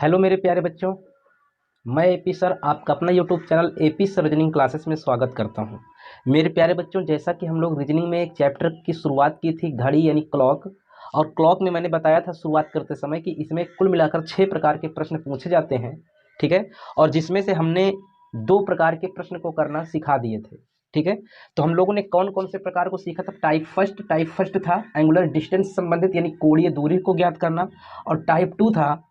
Hello मेरे प्यारे बच्चों, मैं एपी सर आपका अपना YouTube channel AP sir reasoning classes में स्वागत करता हूं। मेरे प्यारे बच्चों, जैसा कि हम लोग रीजनिंग में एक चैप्टर की शुरुआत की थी, घड़ी यानी क्लॉक। और क्लॉक में मैंने बताया था शुरुआत करते समय कि इसमें कुल मिलाकर 6 प्रकार के प्रश्न पूछे जाते हैं, ठीक है। और जिसमें से हमने 2 प्रकार के प्रश्न को करना सिखा दिए थे, ठीक है। तो हम लोगों ने कौन कौन से प्रकार को सीखा था? टाइप फर्स्ट था एंगुलर डिस्टेंस संबंधित यानी कोणीय दूरी को ज्ञात करना। और टाइप 2 था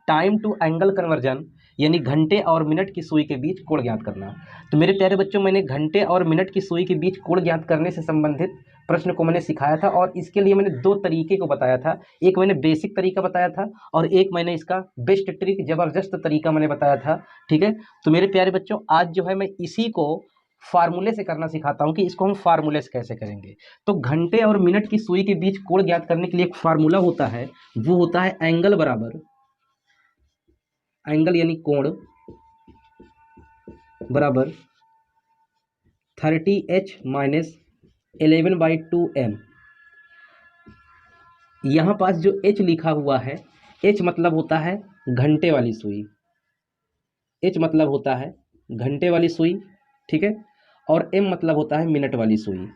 टाइम टू एंगल कन्वर्जन यानी घंटे और मिनट की सुई के बीच कोण ज्ञात करना। तो मेरे प्यारे बच्चों, मैंने घंटे और मिनट की सुई के बीच कोण ज्ञात करने से संबंधित प्रश्न को मैंने सिखाया था। और इसके लिए मैंने 2 तरीके को बताया था। एक मैंने बेसिक तरीका बताया था और एक मैंने इसका बेस्ट ट्रिक जबरदस्त तरीका मैंने बताया था, ठीक है। तो मेरे प्यारे बच्चों, आज जो है मैं इसी को फार्मूले से करना सिखाता हूं कि इसको हम फार्मूले से कैसे करेंगे। तो घंटे और मिनट की सुई के बीच कोण ज्ञात करने के लिए एक फार्मूला होता है, वो होता है एंगल बराबर एंगल यानी कोण बराबर 30h माइनस 11/2m। यहाँ पास जो h लिखा हुआ है, h मतलब होता है घंटे वाली सुई, h मतलब होता है घंटे वाली सुई, ठीक है। और m मतलब होता है मिनट वाली सुई,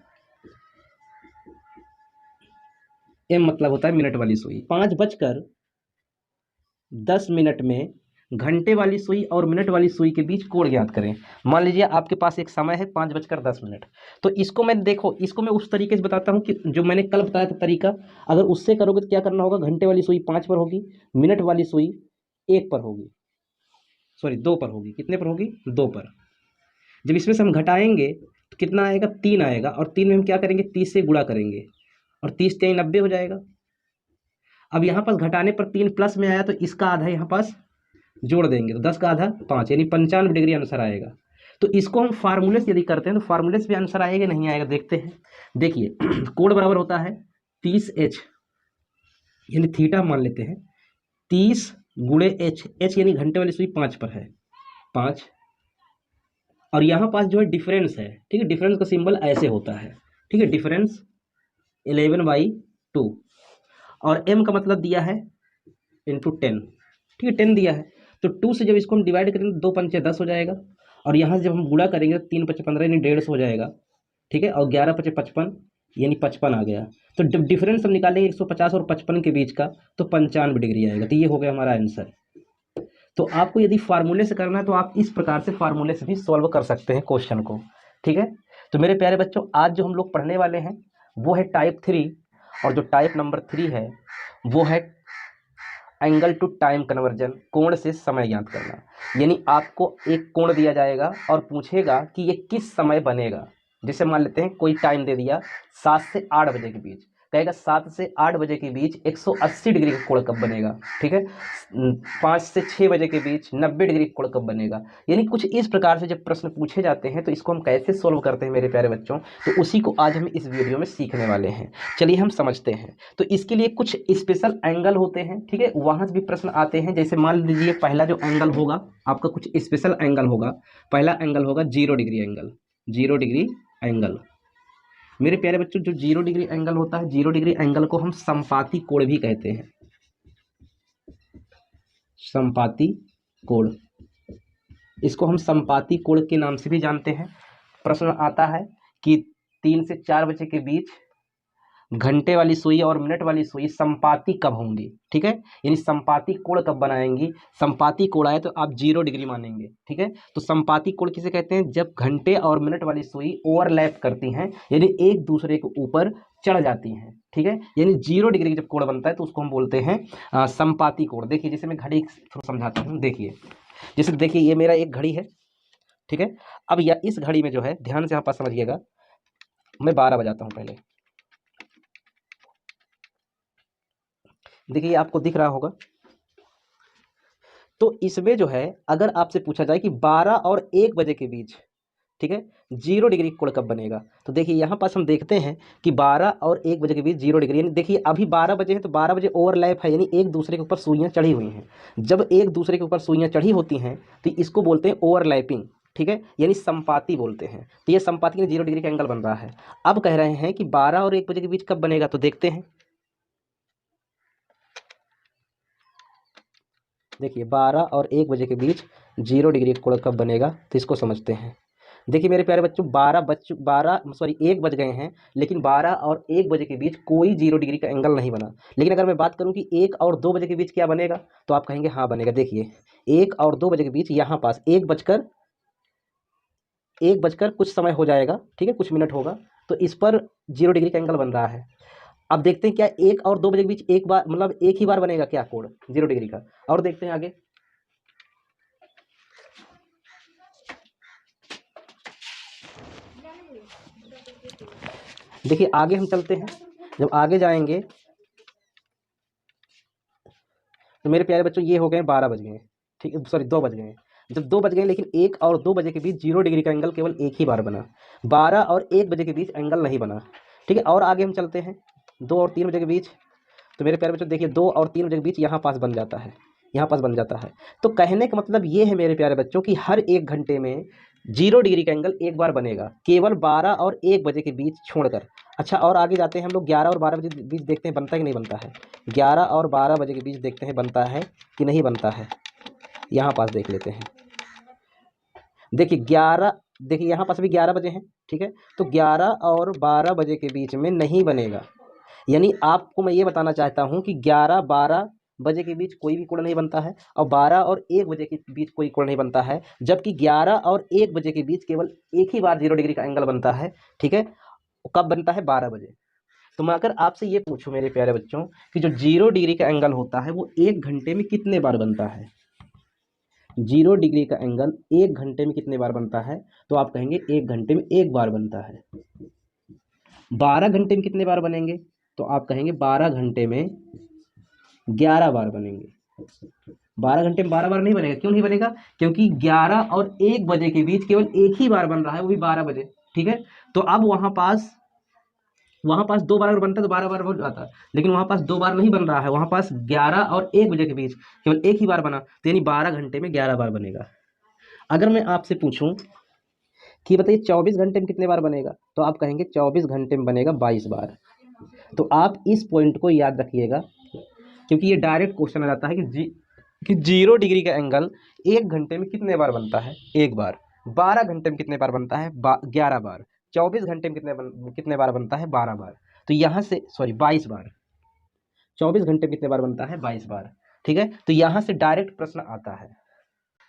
m मतलब होता है मिनट वाली सुई। 5:10 में घंटे वाली सुई और मिनट वाली सुई के बीच कोण ज्ञात करें। मान लीजिए आपके पास एक समय है 5:10। तो इसको मैं इसको मैं उस तरीके से बताता हूँ कि जो मैंने कल बताया था तरीका। अगर उससे करोगे तो क्या करना होगा? घंटे वाली सुई 5 पर होगी, मिनट वाली सुई 1 पर होगी, सॉरी 2 पर होगी। कितने पर होगी? 2 पर। जब इसमें से हम घटाएंगे तो कितना आएगा? 3 आएगा। और 3 में हम क्या करेंगे? 30 से गुणा करेंगे और 30 3 90 हो जाएगा। अब यहाँ पास घटाने पर 3 प्लस में आया तो इसका आधा यहाँ पास जोड़ देंगे तो 10 का आधा 5 यानी 95 डिग्री आंसर आएगा। तो इसको हम फार्मूले से यदि करते हैं तो फार्मूले से भी आंसर आएगा नहीं आएगा, देखते हैं। देखिए कोण बराबर होता है 30h यानी थीटा मान लेते हैं, 30 गुणे h, h यानी घंटे वाली सुई 5 पर है, 5। और यहाँ पास जो है डिफरेंस है, ठीक है। डिफरेंस का सिंबल ऐसे होता है, ठीक है। डिफरेंस 11/2 और m का मतलब दिया है इंटू 10, ठीक है। 10 दिया है तो 2 से जब इसको हम डिवाइड करेंगे तो 2 पंचे 10 हो जाएगा। और यहाँ से जब हम गुणा करेंगे तो 3 पचे 15 यानी 150 हो जाएगा, ठीक है। और 11 पचे 55 यानी 55 आ गया। तो जब डिफरेंस हम निकालेंगे 150 और 55 के बीच का तो 95 डिग्री आएगा। तो ये हो गया हमारा आंसर। तो आपको यदि फार्मूले से करना है तो आप इस प्रकार से फार्मूले से भी सॉल्व कर सकते हैं क्वेश्चन को, ठीक है। तो मेरे प्यारे बच्चों, आज जो हम लोग पढ़ने वाले हैं वो है टाइप 3। और जो टाइप नंबर 3 है वो है एंगल टू टाइम कन्वर्जन, कोण से समय ज्ञात करना। यानी आपको एक कोण दिया जाएगा और पूछेगा कि ये किस समय बनेगा। जैसे मान लेते हैं कोई टाइम दे दिया 7 से 8 बजे के बीच, कहेगा 7 से 8 बजे के बीच 180 डिग्री का कोण कब बनेगा, ठीक है। 5 से 6 बजे के बीच 90 डिग्री का कोण कब बनेगा। यानी कुछ इस प्रकार से जब प्रश्न पूछे जाते हैं तो इसको हम कैसे सोल्व करते हैं मेरे प्यारे बच्चों, तो उसी को आज हम इस वीडियो में सीखने वाले हैं। चलिए हम समझते हैं। तो इसके लिए कुछ स्पेशल एंगल होते हैं, ठीक है, वहां से भी प्रश्न आते हैं। जैसे मान लीजिए पहला जो एंगल होगा आपका कुछ स्पेशल एंगल होगा। पहला एंगल होगा 0 डिग्री एंगल, 0 डिग्री एंगल। मेरे प्यारे बच्चों, जो 0 डिग्री एंगल होता है, 0 डिग्री एंगल को हम समपाती कोण भी कहते हैं, समपाती कोण। इसको हम समपाती कोण के नाम से भी जानते हैं। प्रश्न आता है कि 3 से 4 बजे के बीच घंटे वाली सुई और मिनट वाली सुई संपाती कब होंगी, ठीक है। यानी संपाती कोण कब बनाएंगी। संपाती कोण आए तो आप 0 डिग्री मानेंगे, ठीक है। तो संपाती कोण किसे कहते हैं? जब घंटे और मिनट वाली सुई ओवरलैप करती हैं, यानी एक दूसरे के ऊपर चढ़ जाती हैं, ठीक है। यानी 0 डिग्री जब कोण बनता है तो उसको हम बोलते हैं संपाती कोण। देखिए जैसे मैं घड़ी थोड़ा समझाता हूँ। देखिए जैसे देखिए ये मेरा एक घड़ी है, ठीक है। अब या इस घड़ी में जो है, ध्यान से यहाँ पास समझिएगा, मैं 12 बजाता हूँ पहले। देखिए आपको दिख रहा होगा। तो इसमें जो है अगर आपसे पूछा जाए कि 12 और 1 बजे के बीच, ठीक है, 0 डिग्री कोण कब बनेगा, तो देखिए यहाँ पास हम देखते हैं कि 12 और 1 बजे के बीच 0 डिग्री, यानी देखिए अभी 12 बजे हैं तो 12 बजे ओवरलैप है, यानी एक दूसरे के ऊपर सुइयाँ चढ़ी हुई हैं। जब एक दूसरे के ऊपर सुइयाँ चढ़ी होती हैं तो इसको बोलते हैं ओवरलैपिंग, ठीक है, यानी संपाती बोलते हैं। तो ये संपाती 0 डिग्री का एंगल बन रहा है। अब कह रहे हैं कि 12 और 1 बजे के बीच कब बनेगा, तो देखते हैं। देखिए 12 और 1 बजे के बीच 0 डिग्री का कोण कब बनेगा, तो इसको समझते हैं। देखिए मेरे प्यारे बच्चों 1 बज गए हैं, लेकिन 12 और 1 बजे के बीच कोई 0 डिग्री का एंगल नहीं बना। लेकिन अगर मैं बात करूं कि 1 और 2 बजे के बीच क्या बनेगा, तो आप कहेंगे हाँ बनेगा। देखिए 1 और 2 बजे के बीच यहाँ पास 1 बजकर कुछ समय हो जाएगा, ठीक है, कुछ मिनट होगा, तो इस पर 0 डिग्री का एंगल बन रहा है। अब देखते हैं क्या 1 और 2 बजे के बीच एक बार मतलब एक ही बार बनेगा क्या कोण 0 डिग्री का, और देखते हैं आगे। देखिए आगे हम चलते हैं, जब आगे जाएंगे तो मेरे प्यारे बच्चों ये हो गए 12 बज गए, ठीक है, सॉरी 2 बज गए। जब 2 बज गए, लेकिन 1 और 2 बजे के बीच 0 डिग्री का एंगल केवल एक ही बार बना, 12 और 1 बजे के बीच एंगल नहीं बना, ठीक है। और आगे हम चलते हैं 2 और 3 बजे के बीच, तो मेरे प्यारे बच्चों देखिए 2 और 3 बजे के बीच यहाँ पास बन जाता है, यहाँ पास बन जाता है। तो कहने का मतलब ये है मेरे प्यारे बच्चों कि हर 1 घंटे में 0 डिग्री का एंगल एक बार बनेगा, केवल 12 और 1 बजे के बीच छोड़कर। अच्छा और आगे जाते हैं हम लोग 11 और 12 बजे के बीच, देखते हैं बनता है कि नहीं बनता है। 11 और 12 बजे के बीच देखते हैं बनता है कि नहीं बनता है, यहाँ पास देख लेते हैं। देखिए 11, देखिए यहाँ पास भी 11 बजे हैं, ठीक है, तो 11 और 12 बजे के बीच में नहीं बनेगा। यानी आपको मैं ये बताना चाहता हूँ कि 11-12 बजे के बीच कोई भी कोण नहीं बनता है, और 12 और 1 बजे के बीच कोई कोण नहीं बनता है, जबकि 11 और 1 बजे के बीच केवल एक ही बार 0 डिग्री का एंगल बनता है, ठीक है। कब बनता है, 12 बजे। तो मैं अगर आपसे ये पूछूं मेरे प्यारे बच्चों कि जो 0 डिग्री का एंगल होता है वो 1 घंटे में कितने बार बनता है, 0 डिग्री का एंगल 1 घंटे में कितने बार बनता है, तो आप कहेंगे 1 घंटे में 1 बार बनता है। 12 घंटे में कितने बार बनेंगे, तो आप कहेंगे 12 घंटे में 11 बार बनेंगे। 12 घंटे में 12 बार नहीं बनेगा, क्यों नहीं बनेगा, क्योंकि 11 और 1 बजे के बीच केवल एक ही बार बन रहा है, वो भी 12 बजे, ठीक है। तो अब वहां पास 2 बार अगर बनता तो 12 बार हो जाता, लेकिन वहां पास 2 बार नहीं बन रहा है, वहां पास 11 और 1 बजे के बीच केवल एक ही बार बना, तो यानी 12 घंटे में 11 बार बनेगा। अगर मैं आपसे पूछूं कि बताइए 24 घंटे में कितने बार बनेगा, तो आप कहेंगे 24 घंटे में बनेगा 22 बार। तो आप इस पॉइंट को याद रखिएगा, क्योंकि ये डायरेक्ट क्वेश्चन आ जाता है कि 0 डिग्री का एंगल 1 घंटे में कितने बार बनता है, 1 बार। 12 घंटे में कितने बार बनता है, 11 बार। 24 घंटे में कितने बार बनता है, 12 बार। तो यहाँ से सॉरी 22 बार। 24 घंटे में कितने बार बनता है, 22 बार, ठीक है। तो यहाँ से डायरेक्ट प्रश्न आता है,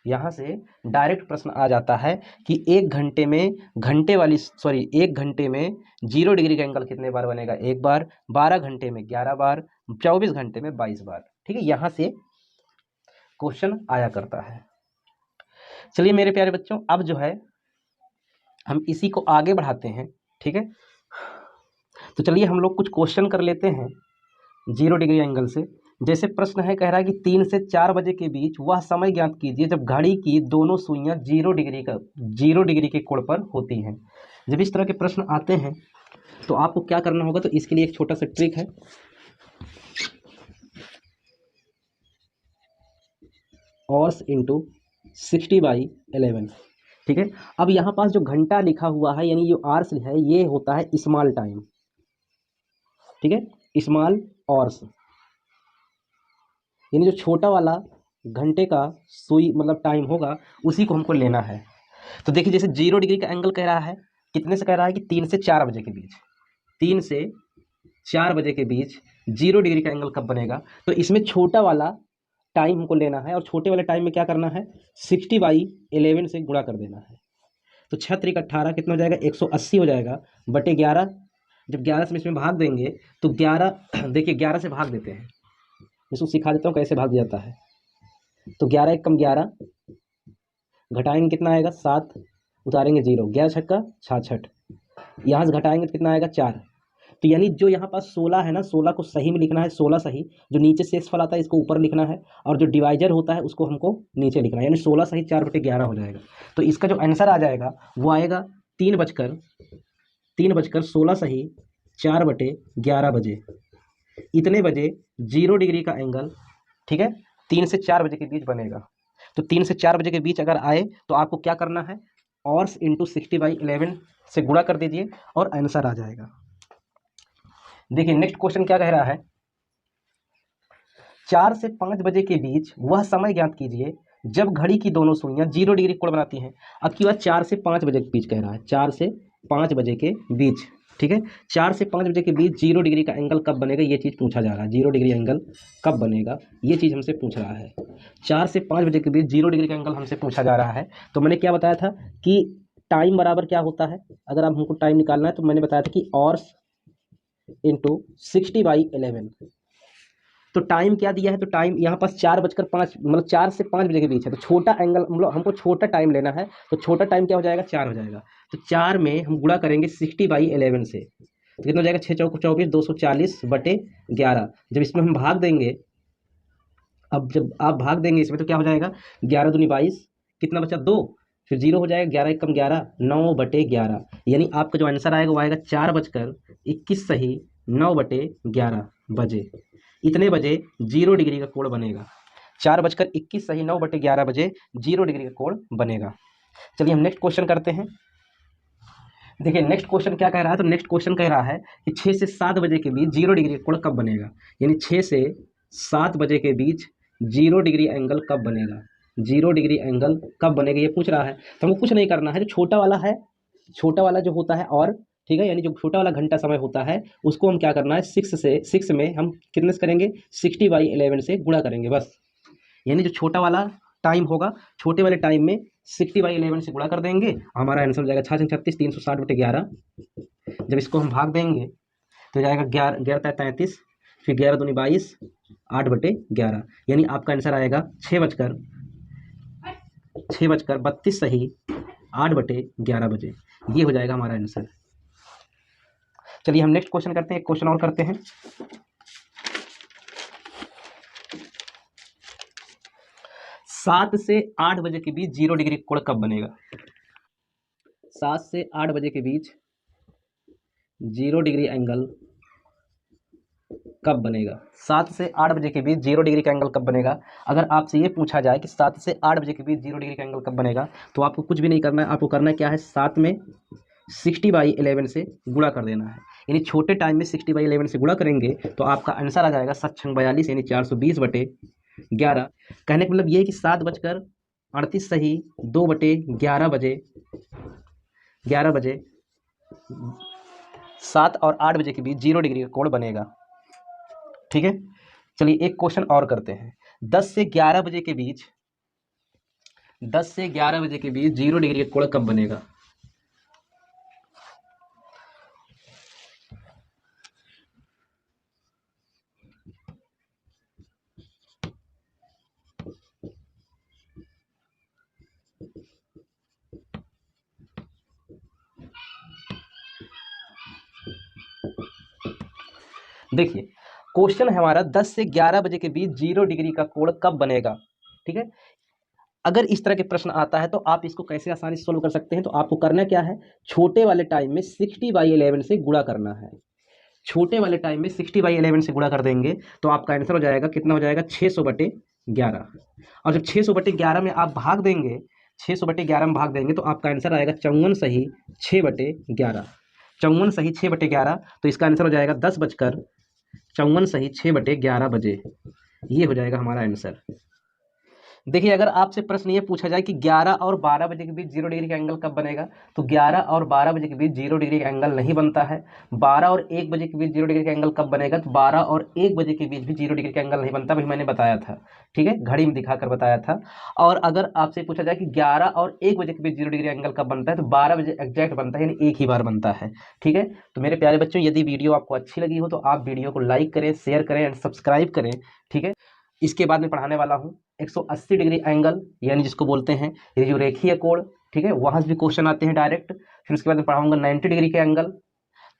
यहाँ से डायरेक्ट प्रश्न आ जाता है कि 1 घंटे में 1 घंटे में 0 डिग्री का एंगल कितने बार बनेगा, 1 बार। 12 घंटे में 11 बार, 24 घंटे में 22 बार, ठीक है। यहाँ से क्वेश्चन आया करता है। चलिए मेरे प्यारे बच्चों, अब जो है हम इसी को आगे बढ़ाते हैं, ठीक है। तो चलिए हम लोग कुछ क्वेश्चन कर लेते हैं 0 डिग्री एंगल से। जैसे प्रश्न है, कह रहा है कि 3 से 4 बजे के बीच वह समय ज्ञात कीजिए जब घड़ी की दोनों सुइयां 0 डिग्री के कोण पर होती हैं। जब इस तरह के प्रश्न आते हैं तो आपको क्या करना होगा, तो इसके लिए एक छोटा सा ट्रिक है। ऑर्स इंटू 60/11, ठीक है। अब यहाँ पास जो घंटा लिखा हुआ है, यानी जो आर्स है, ये होता है स्मॉल टाइम, ठीक है, स्मॉल ऑर्स, यानी जो छोटा वाला घंटे का सुई मतलब टाइम होगा, उसी को हमको लेना है। तो देखिए जैसे 0 डिग्री का एंगल कह रहा है, कितने से कह रहा है कि 3 से 4 बजे के बीच, 3 से 4 बजे के बीच 0 डिग्री का एंगल कब बनेगा, तो इसमें छोटा वाला टाइम हमको लेना है, और छोटे वाले टाइम में क्या करना है, 60/11 से गुणा कर देना है। तो 6×3=18 कितना हो जाएगा, 180 हो जाएगा बटे 11। जब 11 से इसमें भाग देंगे तो 11 देखिए 11 से भाग देते हैं, इसको सिखा देता हूँ कैसे भाग दिया जाता है। तो 11 × 11, घटाएंगे कितना आएगा 7, उतारेंगे 0, 11×6 = 66, यहाँ से घटाएंगे तो कितना आएगा 4। तो यानी जो यहाँ पास 16 है ना, 16 को सही में लिखना है, 16 सही, जो नीचे शेषफल आता है इसको ऊपर लिखना है, और जो डिवाइजर होता है उसको हमको नीचे लिखना है, यानी 16 सही 4/11 हो जाएगा। तो इसका जो आंसर आ जाएगा वो आएगा 3 बजकर 16 सही 4/11 बजे। इतने बजे 0 डिग्री का एंगल, ठीक है, 3 से 4 बजे के बीच बनेगा। तो 3 से 4 बजे के बीच अगर आए तो आपको क्या करना है, ऑर्स इंटू 60/11 से गुणा कर दीजिए और आंसर आ जाएगा। देखिए नेक्स्ट क्वेश्चन क्या कह रहा है, 4 से 5 बजे के बीच वह समय ज्ञात कीजिए जब घड़ी की दोनों सुइयां 0 डिग्री कोण बनाती हैं। अब की बात 4 से 5 बजे के बीच कह रहा है, 4 से 5 बजे के बीच, ठीक है। 4 से 5 बजे के बीच 0 डिग्री का एंगल कब बनेगा, ये चीज़ पूछा जा रहा है। 0 डिग्री एंगल कब बनेगा, ये चीज़ हमसे पूछ रहा है। 4 से 5 बजे के बीच 0 डिग्री का एंगल हमसे पूछा जा रहा है। तो मैंने क्या बताया था कि टाइम बराबर क्या होता है, अगर आप हमको टाइम निकालना है तो मैंने बताया था कि ऑर्स इंटू 60/11। तो टाइम क्या दिया है, तो टाइम यहाँ पास 4:05 मतलब 4 से 5 बजे के बीच है। तो छोटा एंगल मतलब हमको छोटा टाइम लेना है, तो छोटा टाइम क्या हो जाएगा, 4 हो जाएगा। तो 4 में हम गुणा करेंगे 60/11 से, तो कितना हो जाएगा, 6 चौक 24, 240/11। जब इसमें हम भाग देंगे, अब जब आप भाग देंगे इसमें तो क्या हो जाएगा, 11 दूनी 22, कितना बचा 2, फिर 0 हो जाएगा, 11 एकम 11, 9/11। यानी आपका जो आंसर आएगा वो आएगा 4:21 सही 9/11 बजे। इतने बजे 0 डिग्री का कोण बनेगा। 4:21 सही 9/11 बजे 0 डिग्री का कोण बनेगा। चलिए हम नेक्स्ट क्वेश्चन करते हैं। देखिए नेक्स्ट क्वेश्चन क्या कह रहा है, तो नेक्स्ट क्वेश्चन कह रहा है कि 6 से 7 बजे के बीच 0 डिग्री का कोण कब बनेगा। यानी 6 से 7 बजे के बीच 0 डिग्री एंगल कब बनेगा, 0 डिग्री एंगल कब बनेगा ये पूछ रहा है। तो हमको कुछ नहीं करना है, जो छोटा वाला है, छोटा वाला जो होता है और, ठीक है, यानी जो छोटा वाला घंटा समय होता है उसको हम क्या करना है, 6 में हम कितने से करेंगे, 60/11 से गुणा करेंगे बस। यानी जो छोटा वाला टाइम होगा, छोटे वाले टाइम में 60/11 से गुणा कर देंगे, हमारा आंसर हो जाएगा 6×36 360/11। जब इसको हम भाग देंगे तो जाएगा 11×33, फिर 11 दूनी 22, 8/11। यानी आपका आंसर आएगा 6:32 सही 8/11 बजे। ये हो जाएगा हमारा आंसर। चलिए हम नेक्स्ट क्वेश्चन करते हैं, एक क्वेश्चन और करते हैं। 7 से 8 बजे के बीच 0 डिग्री कोण कब बनेगा। 7 से 8 बजे के बीच 0 डिग्री एंगल कब बनेगा। 7 से 8 बजे के बीच 0 डिग्री का एंगल कब बनेगा। अगर आपसे ये पूछा जाए कि 7 से 8 बजे के बीच 0 डिग्री का एंगल कब बनेगा, तो आपको कुछ भी नहीं करना है। आपको करना क्या है, 7 में 60/11 से गुणा कर देना है। यानी छोटे टाइम में 60/11 से गुणा करेंगे तो आपका आंसर आ जाएगा 7×42 यानी 420/11। कहने का मतलब ये है कि 7:38 सही 2/11 बजे, 11 बजे 7 और 8 बजे के बीच 0 डिग्री का कोण बनेगा। ठीक है, चलिए एक क्वेश्चन और करते हैं। 10 से 11 बजे के बीच 0 डिग्री का कोण कब बनेगा। देखिए क्वेश्चन है हमारा 10 से 11 बजे के बीच 0 डिग्री का कोण कब बनेगा। ठीक है, अगर इस तरह के प्रश्न आता है तो आप इसको कैसे आसानी से सोल्व कर सकते हैं। तो आपको करना क्या है, छोटे वाले टाइम में 60/11 से गुणा करना है। छोटे वाले टाइम में 60/11 से गुणा कर देंगे तो आपका आंसर हो जाएगा, कितना हो जाएगा, 600/11। और जब 600/11 में आप भाग देंगे, 600/11 में भाग देंगे तो आपका आंसर आएगा 54 सही 6/11। 54 सही 6/11, तो इसका आंसर हो जाएगा 10:54 सही 6/11 बजे। ये हो जाएगा हमारा आंसर। देखिए अगर आपसे प्रश्न ये पूछा जाए कि 11 और 12 बजे के बीच 0 डिग्री का एंगल कब बनेगा, तो 11 और 12 बजे के बीच 0 डिग्री का एंगल नहीं बनता है। 12 और 1 बजे के बीच 0 डिग्री का एंगल कब बनेगा, तो 12 और 1 बजे के बीच भी 0 डिग्री का एंगल नहीं बनता, भाई मैंने बताया था। ठीक है, घड़ी में दिखाकर बताया था। और अगर आपसे पूछा जाए कि 11 और 1 बजे के बीच 0 डिग्री एंगल कब बनता है, तो 12 बजे एग्जैक्ट बनता है, यानी एक ही बार बनता है। ठीक है, तो मेरे प्यारे बच्चों, यदि वीडियो आपको अच्छी लगी हो तो आप वीडियो को लाइक करें, शेयर करें एंड सब्सक्राइब करें। ठीक है, इसके बाद में पढ़ाने वाला हूँ 180 डिग्री एंगल, यानी जिसको बोलते हैं ये जो रेखीय कोण। ठीक है, वहाँ से भी क्वेश्चन आते हैं डायरेक्ट। फिर उसके बाद में पढ़ाऊंगा 90 डिग्री का एंगल,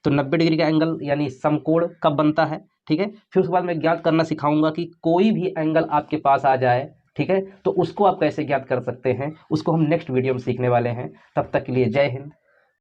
तो 90 डिग्री का एंगल यानी समकोण कब बनता है। ठीक है, फिर उसके बाद मैं ज्ञात करना सिखाऊंगा कि कोई भी एंगल आपके पास आ जाए, ठीक है, तो उसको आप कैसे ज्ञात कर सकते हैं, उसको हम नेक्स्ट वीडियो में सीखने वाले हैं। तब तक के लिए जय हिंद।